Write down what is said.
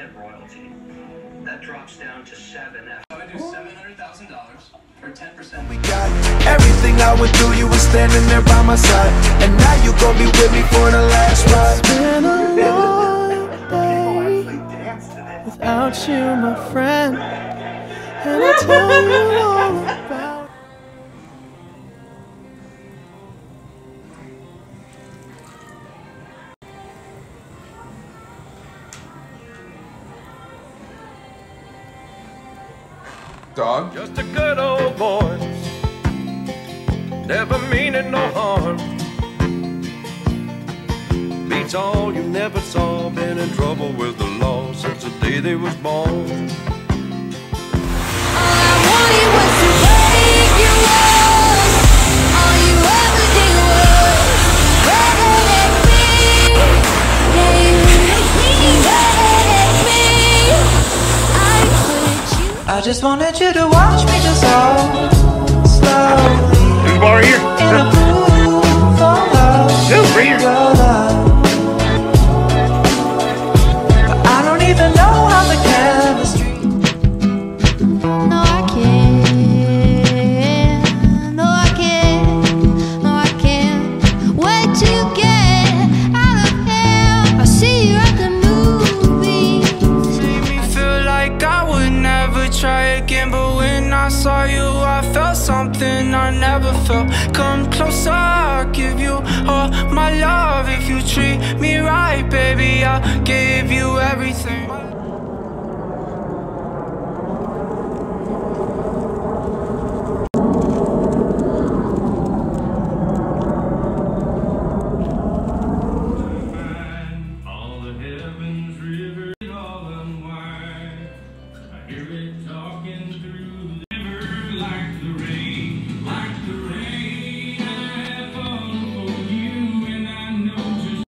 10% royalty. That drops down to 7F. I would do $700,000 for 10%. We got everything I went through, you were standing there by my side, and now you gon' be with me for the last ride. It's been a long day without you, my friend, and I tell you all about. Dog? Just a good old boy, never meaning no harm. Beats all you never saw, been in trouble with the law since the day they was born. I just wanted you to watch me dissolve slowly. There's a bar here. In a pool full of your love. But I don't even know how the chemistry. No, I can't. No, I can't. No, I can't wait to get out of here. I'll see you at the movies. Made me feel like I would never try again, but when I saw you, I felt something I never felt. Come closer, I'll give you all my love. If you treat me right, baby, I'll give you everything.